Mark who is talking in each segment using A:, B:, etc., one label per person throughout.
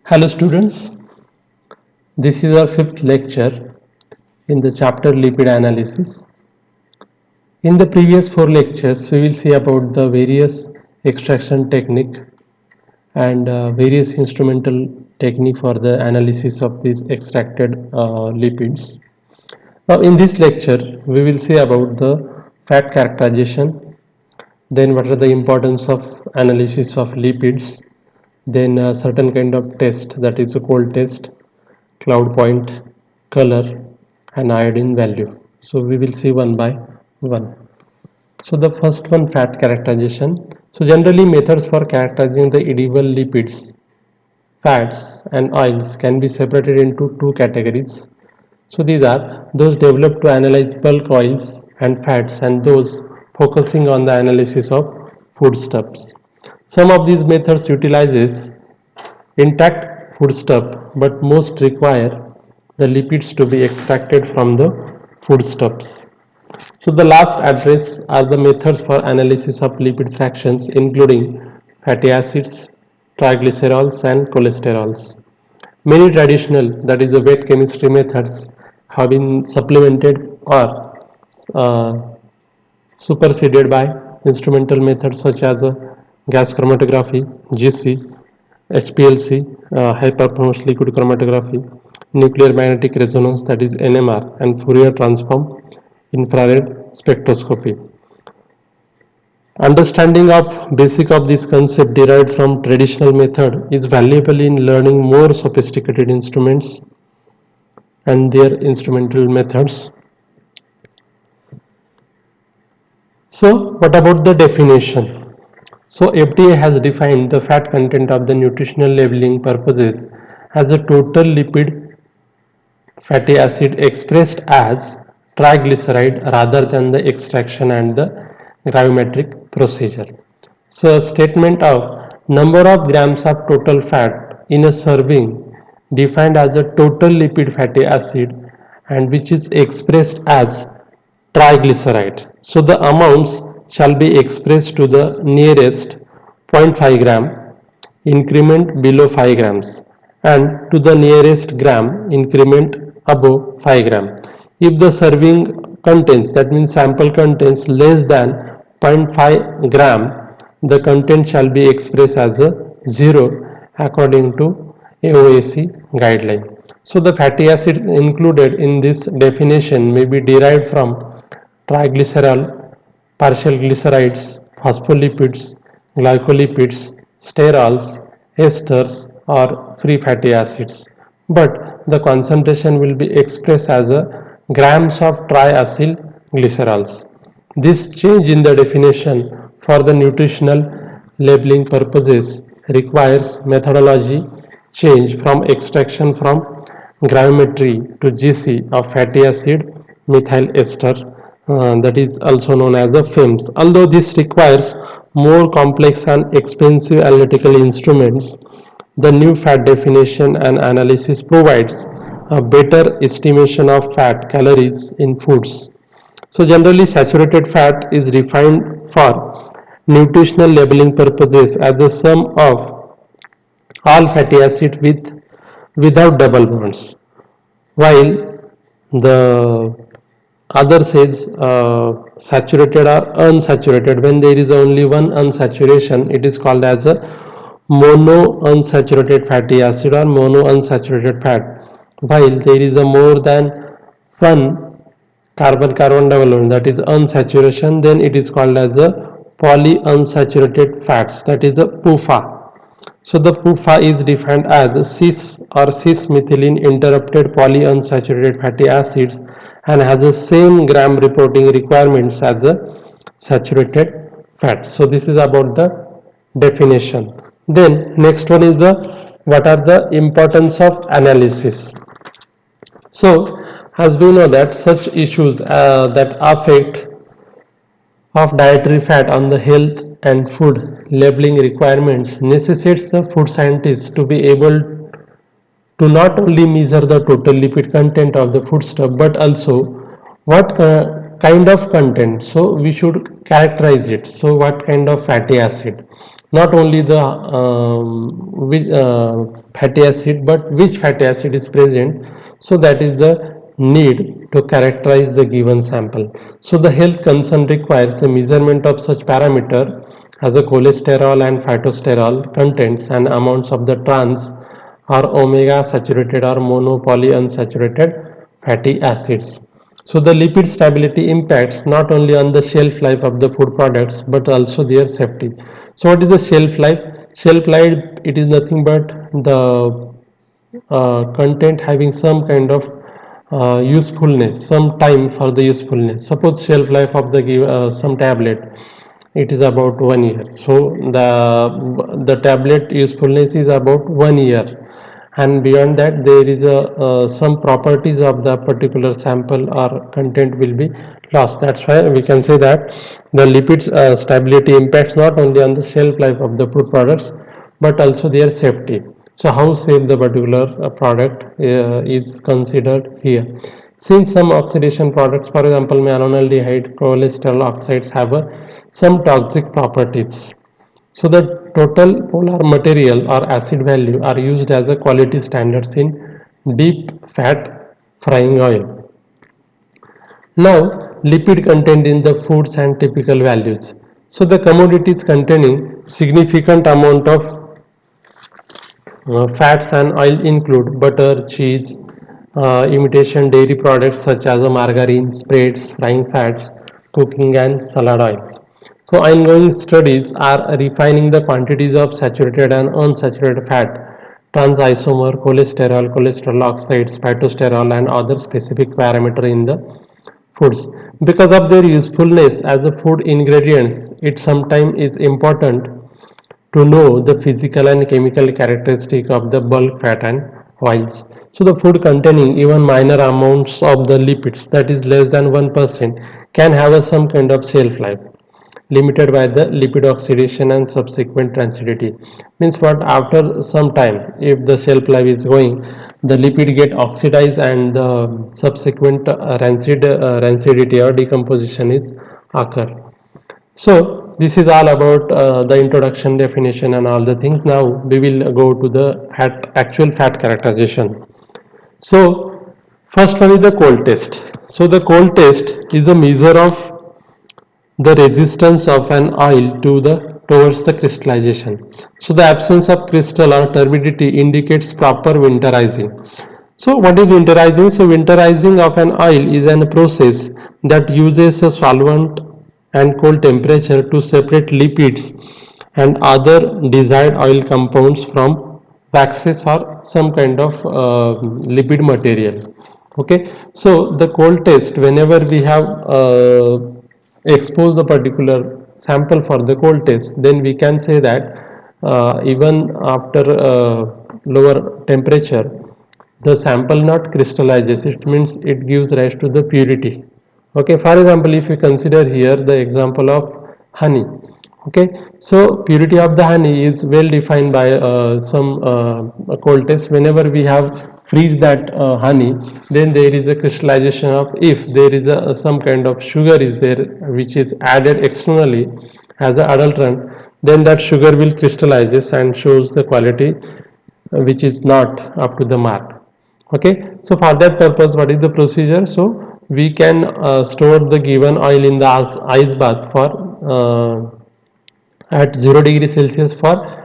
A: Hello students, this is our fifth lecture in the chapter lipid analysis. In the previous four lectures, we will see about the various extraction technique and various instrumental technique for the analysis of these extracted lipids. Now in this lecture, we will see about the fat characterization, then what are the importance of analysis of lipids, then certain kind of test, that is a cold test, cloud point, color and iodine value. So we will see one by one. So the first one, fat characterization. So generally methods for characterizing the edible lipids, fats and oils can be separated into two categories. So these are those developed to analyze bulk oils and fats and those focusing on the analysis of foodstuffs. Some of these methods utilizes intact foodstuff, but most require the lipids to be extracted from the foodstuffs. So the last address are the methods for analysis of lipid fractions, including fatty acids, triglycerols and cholesterols. Many traditional, that is the wet chemistry methods, have been supplemented or uh, superseded by instrumental methods such as gas chromatography, GC, HPLC, high performance liquid chromatography, nuclear magnetic resonance, that is NMR, and Fourier transform, infrared spectroscopy. Understanding of basic of this concept derived from traditional method is valuable in learning more sophisticated instruments and their instrumental methods. So what about the definition? So FDA has defined the fat content of the nutritional labeling purposes as a total lipid fatty acid expressed as triglyceride rather than the extraction and the gravimetric procedure. So a statement of number of grams of total fat in a serving defined as a total lipid fatty acid and which is expressed as triglyceride. So the amounts shall be expressed to the nearest 0.5 gram increment below 5 grams and to the nearest gram increment above 5 gram. If the serving contains, that means sample contains less than 0.5 gram, the content shall be expressed as a 0 according to AOAC guideline. So the fatty acid included in this definition may be derived from triglycerol, partial glycerides, phospholipids, glycolipids, sterols, esters or free fatty acids. But the concentration will be expressed as a grams of triacyl glycerols. This change in the definition for the nutritional labeling purposes requires methodology change from extraction from gravimetry to GC of fatty acid methyl ester, that is also known as a FIMS. Although this requires more complex and expensive analytical instruments, the new fat definition and analysis provides a better estimation of fat calories in foods. So generally saturated fat is refined for nutritional labeling purposes as the sum of all fatty acid without double bonds, while the other says saturated or unsaturated. When there is only one unsaturation, it is called as a mono unsaturated fatty acid or mono unsaturated fat, while there is a more than one carbon carbon double bond, that is unsaturation, then it is called as a polyunsaturated fats, that is a PUFA. So the PUFA is defined as cis or cis-methylene interrupted polyunsaturated fatty acids and has the same gram reporting requirements as a saturated fat. So this is about the definition. Then next one is the what are the importance of analysis. So as we know that such issues that affect of dietary fat on the health and food labeling requirements necessitates the food scientists to be able to not only measure the total lipid content of the foodstuff but also what kind of content. So we should characterize it. So what kind of fatty acid, not only the fatty acid, but which fatty acid is present. So that is the need to characterize the given sample. So the health concern requires the measurement of such parameter as the cholesterol and phytosterol contents and amounts of the trans or omega saturated or mono polyunsaturated fatty acids. So the lipid stability impacts not only on the shelf life of the food products but also their safety. So what is the shelf life? Shelf life, it is nothing but the content having some kind of usefulness, some time for the usefulness. Suppose shelf life of the some tablet, it is about 1 year. So the tablet usefulness is about 1 year, and beyond that there is a some properties of the particular sample or content will be lost. That's why we can say that the lipid stability impacts not only on the shelf life of the food products but also their safety. So how safe the particular product is considered here. Since some oxidation products, for example malonaldehyde, cholesterol oxides, have some toxic properties, so the total polar material or acid value are used as a quality standards in deep fat frying oil. Now, lipid content in the foods and typical values. So the commodities containing significant amount of fats and oil include butter, cheese, imitation dairy products such as margarine, spreads, frying fats, cooking and salad oils. So ongoing studies are refining the quantities of saturated and unsaturated fat, trans isomer, cholesterol, cholesterol oxides, phytosterol and other specific parameter in the foods. Because of their usefulness as a food ingredients, it sometimes is important to know the physical and chemical characteristic of the bulk fat and oils. So the food containing even minor amounts of the lipids, that is less than 1%, can have some kind of shelf life limited by the lipid oxidation and subsequent rancidity. Means what, after some time if the shelf life is going, the lipid get oxidized and the subsequent rancidity or decomposition is occur. So this is all about the introduction, definition and all the things. Now we will go to the actual fat characterization. So first one is the cold test. So the cold test is a measure of the resistance of an oil to the towards the crystallization. So the absence of crystal or turbidity indicates proper winterizing. So what is winterizing? So winterizing of an oil is a process that uses a solvent and cold temperature to separate lipids and other desired oil compounds from waxes or some kind of lipid material. Okay, so the cold test, whenever we have expose the particular sample for the cold test, then we can say that even after lower temperature the sample not crystallizes, it means it gives rise to the purity. Okay, for example if you consider here the example of honey. Okay, so purity of the honey is well defined by some cold test. Whenever we have freeze that honey, then there is a crystallization of, if there is a some kind of sugar is there which is added externally as an adulterant, then that sugar will crystallizes and shows the quality which is not up to the mark. Okay, so for that purpose what is the procedure? So we can store the given oil in the ice bath for at 0 degree Celsius for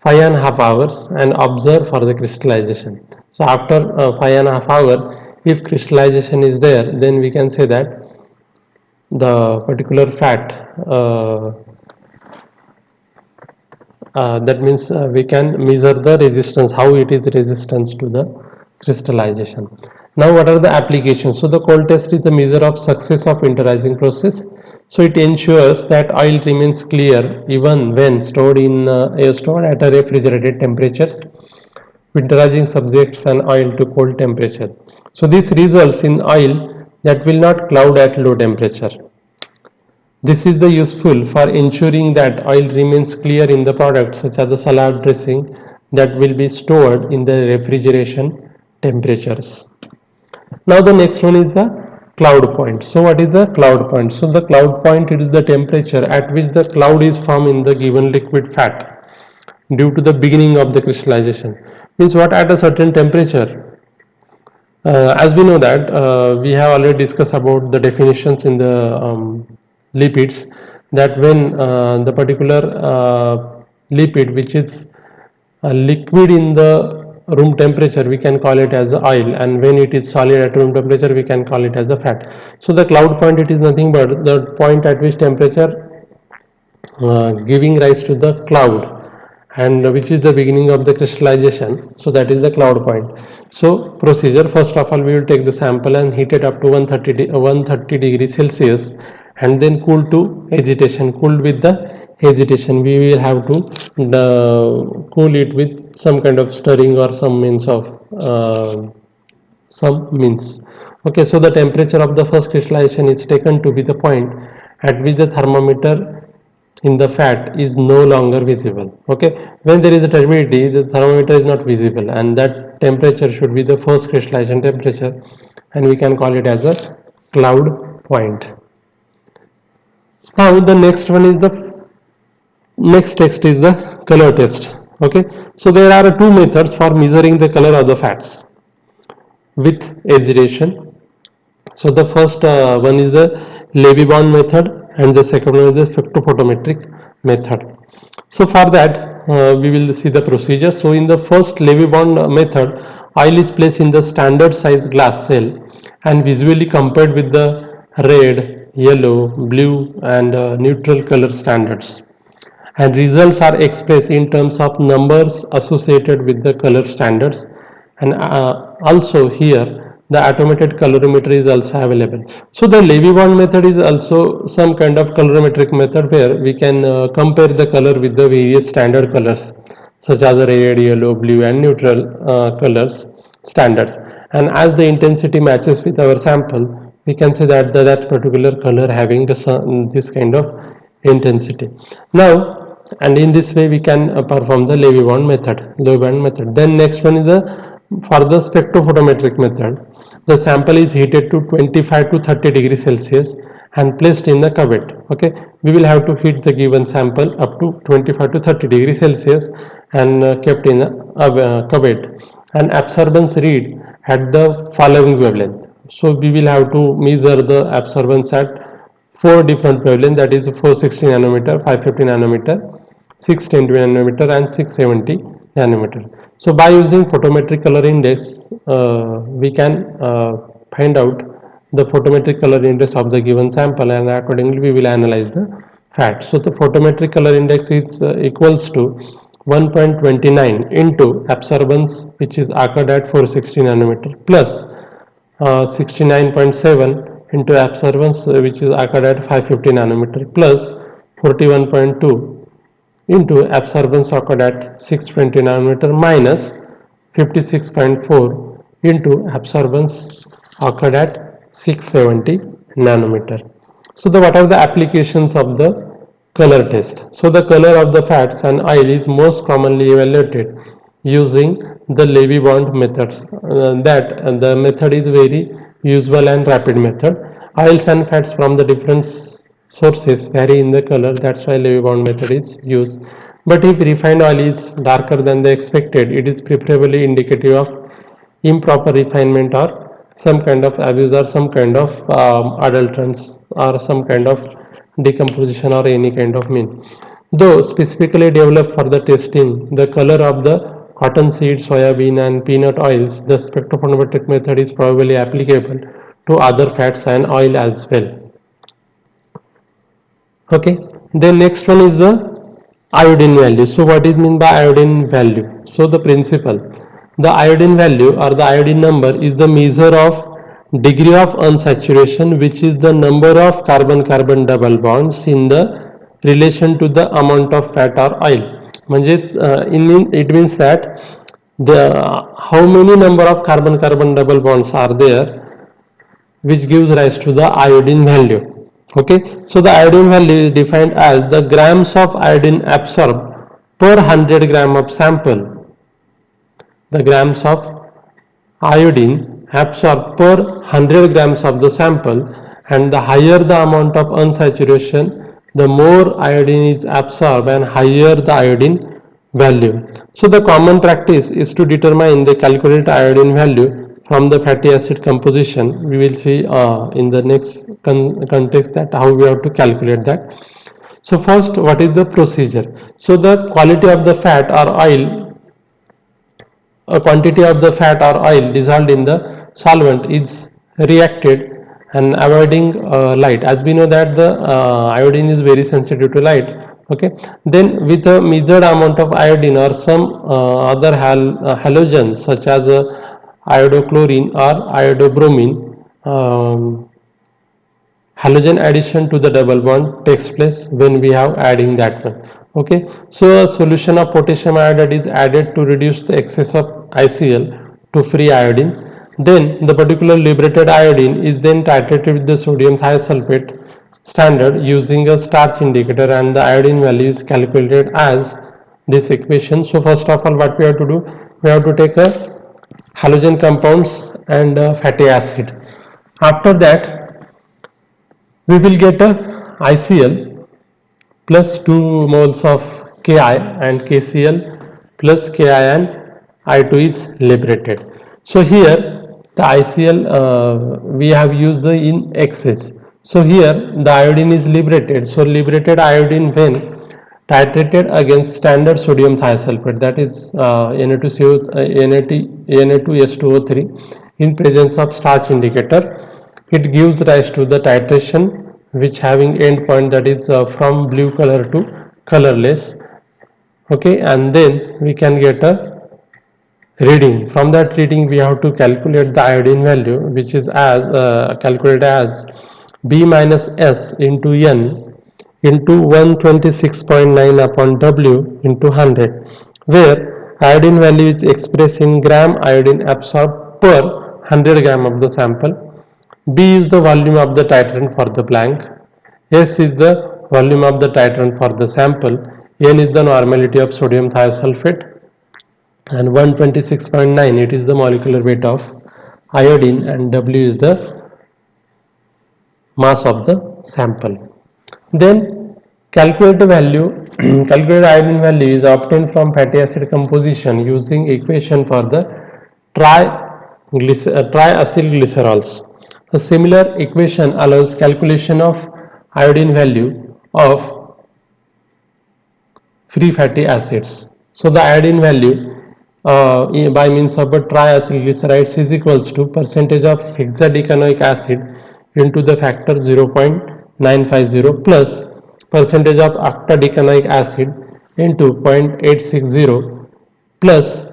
A: 5.5 hours and observe for the crystallization. So after 5.5 hours, if crystallization is there, then we can say that the particular fat that means we can measure the resistance, how it is resistance to the crystallization. Now what are the applications? So the cold test is a measure of success of winterizing process. So it ensures that oil remains clear even when stored at a refrigerated temperatures. Winterizing subjects an oil to cold temperature. So this results in oil that will not cloud at low temperature. This is the useful for ensuring that oil remains clear in the product, such as a salad dressing that will be stored in the refrigeration temperatures. Now the next one is the cloud point. So what is a cloud point? So the cloud point, it is the temperature at which the cloud is formed in the given liquid fat due to the beginning of the crystallization. Means what, at a certain temperature. As we know that we have already discussed about the definitions in the lipids, that when the particular lipid which is liquid in the room temperature, we can call it as oil, and when it is solid at room temperature, we can call it as a fat. So the cloud point, it is nothing but the point at which temperature giving rise to the cloud, and which is the beginning of the crystallization. So that is the cloud point. So procedure, first of all, we will take the sample and heat it up to 130 degrees Celsius, and then cool to agitation. Cooled with the agitation, we will have to cool it with some kind of stirring or some means of some means. Okay, so the temperature of the first crystallization is taken to be the point at which the thermometer in the fat is no longer visible. Okay, when there is a turbidity, the thermometer is not visible, and that temperature should be the first crystallization temperature, and we can call it as a cloud point. Now the next one is the next test is the color test. Okay, so there are two methods for measuring the color of the fats with agitation. So the first one is the Levy-Bond method, and the second one is the spectrophotometric method. So for that we will see the procedure. So in the first Levy-Bond method, oil is placed in the standard size glass cell and visually compared with the red, yellow, blue and neutral color standards, and results are expressed in terms of numbers associated with the color standards. And also here the automated colorimeter is also available. So the Levy-Bond method is also some kind of colorimetric method where we can compare the color with the various standard colors such as red, yellow, blue and neutral colors standards, and as the intensity matches with our sample, we can say that that particular color having this kind of intensity. Now, and in this way we can perform the Levy-Bond method. Then next one is the for the spectrophotometric method. The sample is heated to 25 to 30 degrees Celsius and placed in the cuvette. Okay, we will have to heat the given sample up to 25 to 30 degrees Celsius and kept in a cuvette, and absorbance read at the following wavelength. So we will have to measure the absorbance at four different wavelengths, that is 460 nanometer, 550 nanometer, 610 nanometer and 670 nanometer. So by using photometric color index, we can find out the photometric color index of the given sample, and accordingly we will analyze the fat. So the photometric color index is equals to 1.29 into absorbance, which is occurred at 460 nanometer, plus 69.7 into absorbance which is occurred at 550 nanometer, plus 41.2 into absorbance occurred at 620 nanometer, minus 56.4 into absorbance occurred at 670 nanometer. So what are the applications of the color test? So the color of the fats and oil is most commonly evaluated using the Levy-Bond methods. The method is very usual and rapid method. Oils and fats from the different sources vary in the color, that's why Levy-Bond method is used. But if refined oil is darker than the expected, it is preferably indicative of improper refinement or some kind of abuse or some kind of adulterants or some kind of decomposition or any kind of mean. Though specifically developed for the testing the color of the cottonseed, soybean and peanut oils, the spectrophotometric method is probably applicable to other fats and oil as well. Okay, then next one is the iodine value. So what is mean by iodine value? So the principle, the iodine value or the iodine number is the measure of degree of unsaturation, which is the number of carbon-carbon double bonds in the relation to the amount of fat or oil. म्हणजेच it means that the how many number of carbon-carbon double bonds are there, which gives rise to the iodine value. Okay, so the iodine value is defined as the grams of iodine absorbed per 100 gram of sample. The grams of iodine absorbed per 100 grams of the sample, and the higher the amount of unsaturation, the more iodine is absorbed and higher the iodine value. So the common practice is to determine the calculated iodine value from the fatty acid composition. We will see in the next context that how we have to calculate that. So first, what is the procedure? So the quality of the fat or oil, a quantity of the fat or oil dissolved in the solvent is reacted and avoiding light, as we know that the iodine is very sensitive to light. Okay, then with a measured amount of iodine or some other halogens such as iodochlorine or iodobromine, halogen addition to the double bond takes place when we have adding that one. Okay, so a solution of potassium iodide is added to reduce the excess of ICl to free iodine. Then the particular liberated iodine is then titrated with the sodium thiosulfate standard using a starch indicator, and the iodine value is calculated as this equation. So first of all, what we have to do, we have to take a halogen compounds and fatty acid. After that, we will get a ICl plus 2 moles of Ki and KCl plus Ki and I2 is liberated. So here the ICl we have used the in excess. So here the iodine is liberated. So liberated iodine when titrated against standard sodium thiosulfate, that is Na2S2O3 in presence of starch indicator, it gives rise to the titration which having end point, that is from blue color to colorless. Okay, and then we can get a reading. From that reading we have to calculate the iodine value, which is as calculated as B minus S into N into 126.9 upon W into 100, where iodine value is expressed in gram iodine absorbed per 100 gram of the sample. B is the volume of the titrant for the blank. S is the volume of the titrant for the sample. N is the normality of sodium thiosulfate, and 126.9 it is the molecular weight of iodine, and W is the mass of the sample. Then calculate the value calculate iodine value is obtained from fatty acid composition using equation for the triacylglycerols. A similar equation allows calculation of iodine value of free fatty acids. So the iodine value by means of a triacylglycerides is equals to percentage of hexadecanoic acid into the factor 0.950 plus percentage of octadecanoic acid into 0.860 plus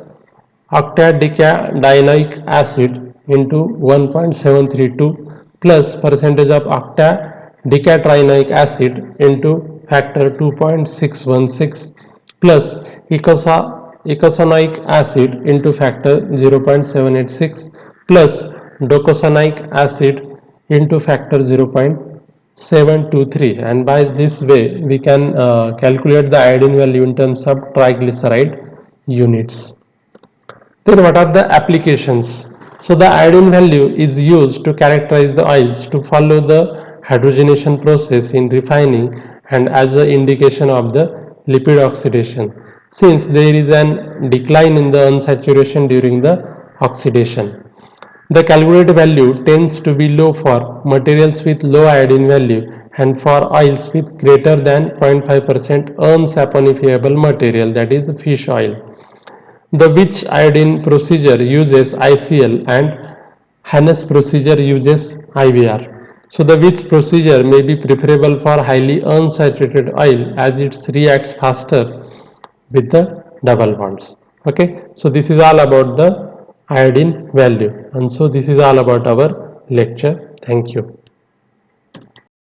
A: octadecanoic acid into 1.732 plus percentage of octadecatrinoic acid into factor 2.616 plus eicosanoic acid into factor 0.786 plus docosanoic acid into factor 0.723, and by this way we can calculate the iodine value in terms of triglyceride units. Then what are the applications? So the iodine value is used to characterize the oils to follow the hydrogenation process in refining and as an indication of the lipid oxidation, since there is an decline in the unsaturation during the oxidation. The calculated value tends to be low for materials with low iodine value and for oils with greater than 0.5% unsaponifiable material, that is fish oil. The Witch iodine procedure uses ICL and Hannes procedure uses IVR. So the Witch procedure may be preferable for highly unsaturated oil as it reacts faster with the double bonds. Okay, so this is all about the iodine value, and so this is all about our lecture. Thank you.